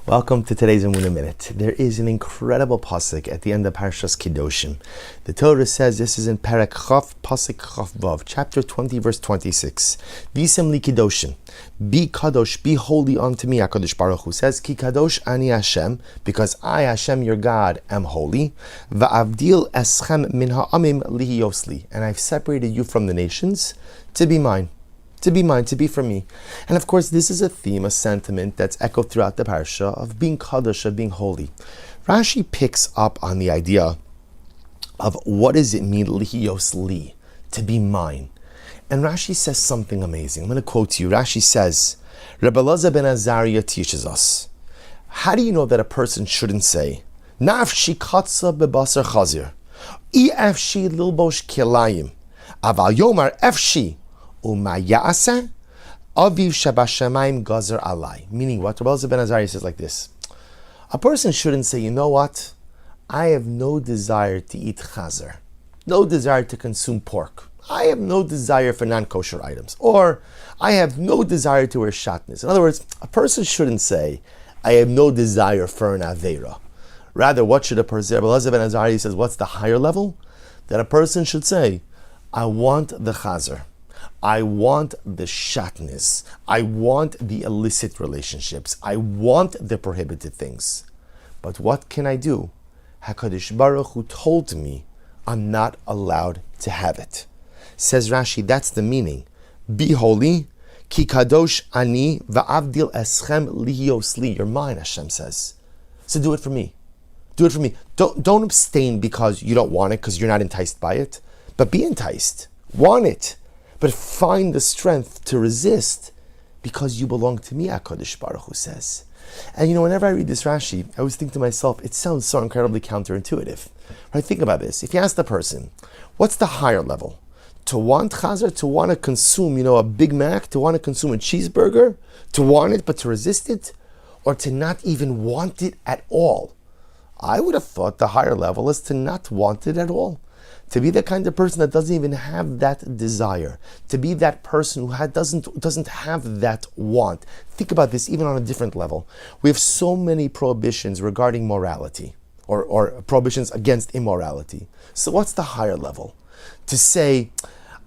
Welcome to today's Emunah Minute. There is an incredible pasuk at the end of Parshas Kedoshim. The Torah says, this is in Perek Chaf, pasuk Chaf Vav, chapter 20, verse 26. Bisem li Kedoshim, be kadosh, be holy unto me, HaKadosh Baruch Hu says, Ki kadosh ani Hashem, because I, Hashem, your God, am holy. Va'avdil eschem min ha'amim lihiyosli, and I've separated you from the nations to be mine. To be mine, to be for me. And of course, this is a theme, a sentiment that's echoed throughout the parsha of being kadosh, of being holy. Rashi picks up on the idea of what does it mean, lihiyos li, to be mine. And Rashi says something amazing. I'm going to quote you. Rashi says, Rebbe Elazar ben Azariah teaches us, how do you know that a person shouldn't say, Nafshi katsa bebasar chazir, efshi lilbosh kilayim, aval yomar efshi, Umayase aviv shabashamayim gazer alai. Meaning what? Rebbe Elazar ben Azariah says like this: a person shouldn't say, you know what? I have no desire to eat chazer, no desire to consume pork. I have no desire for non-kosher items, or I have no desire to wear shatnez. In other words, a person shouldn't say, I have no desire for an aveira. Rather, what should a person? Rebbe Elazar ben Azariah says, what's the higher level? That a person should say, I want the chazer. I want the shatnez. I want the illicit relationships. I want the prohibited things. But what can I do? HaKadosh Baruch Hu told me I'm not allowed to have it. Says Rashi, that's the meaning. Be holy, ki kadosh ani va'avdil eschem lihiyos li. You're mine, Hashem says. So do it for me. Do it for me. Don't abstain because you don't want it, because you're not enticed by it. But be enticed. Want it. But find the strength to resist because you belong to me, HaKadosh Baruch Hu says. And whenever I read this Rashi, I always think to myself, it sounds so incredibly counterintuitive. Right? Think about this. If you ask the person, what's the higher level? To want chazer, to want to consume, a Big Mac, to want to consume a cheeseburger, to want it but to resist it, or to not even want it at all? I would have thought the higher level is to not want it at all. To be the kind of person that doesn't even have that desire. To be that person who doesn't have that want. Think about this even on a different level. We have so many prohibitions regarding morality or prohibitions against immorality. So what's the higher level? To say,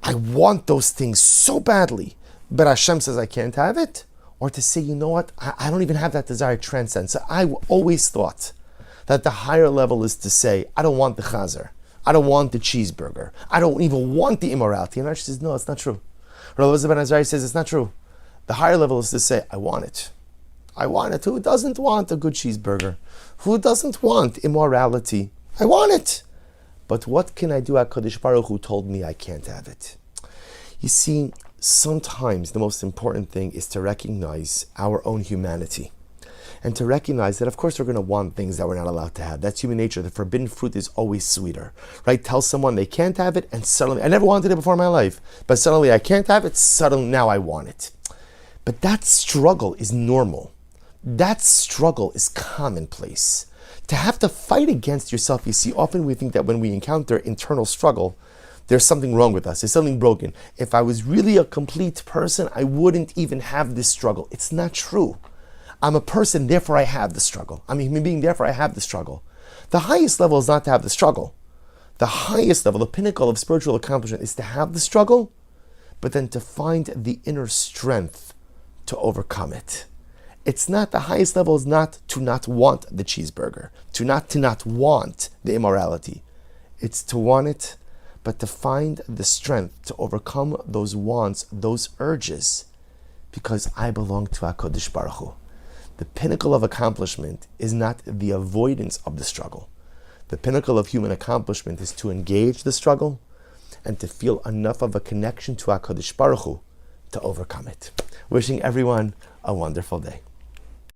I want those things so badly, but Hashem says I can't have it? Or to say, you know what, I don't even have that desire to transcend. So I always thought that the higher level is to say, I don't want the chazer. I don't want the cheeseburger. I don't even want the immorality. And Rashi says, no, it's not true. Rebbe Elazar ben Azariah says it's not true. The higher level is to say, I want it. I want it. Who doesn't want a good cheeseburger? Who doesn't want immorality? I want it. But what can I do? HaKadosh Baruch Hu told me I can't have it. You see, sometimes the most important thing is to recognize our own humanity. And to recognize that, of course, we're going to want things that we're not allowed to have. That's human nature. The forbidden fruit is always sweeter, right? Tell someone they can't have it, and suddenly, I never wanted it before in my life, but suddenly I can't have it, suddenly now I want it. But that struggle is normal. That struggle is commonplace. To have to fight against yourself, you see, often we think that when we encounter internal struggle, there's something wrong with us. There's something broken. If I was really a complete person, I wouldn't even have this struggle. It's not true. I'm a person, therefore I have the struggle. I'm a human being, therefore I have the struggle. The highest level is not to have the struggle. The highest level, the pinnacle of spiritual accomplishment is to have the struggle, but then to find the inner strength to overcome it. It's not, the highest level is not to not want the cheeseburger, to not want the immorality. It's to want it, but to find the strength to overcome those wants, those urges, because I belong to HaKadosh Baruch Hu. The pinnacle of accomplishment is not the avoidance of the struggle. The pinnacle of human accomplishment is to engage the struggle and to feel enough of a connection to HaKadosh Baruch Hu to overcome it. Wishing everyone a wonderful day.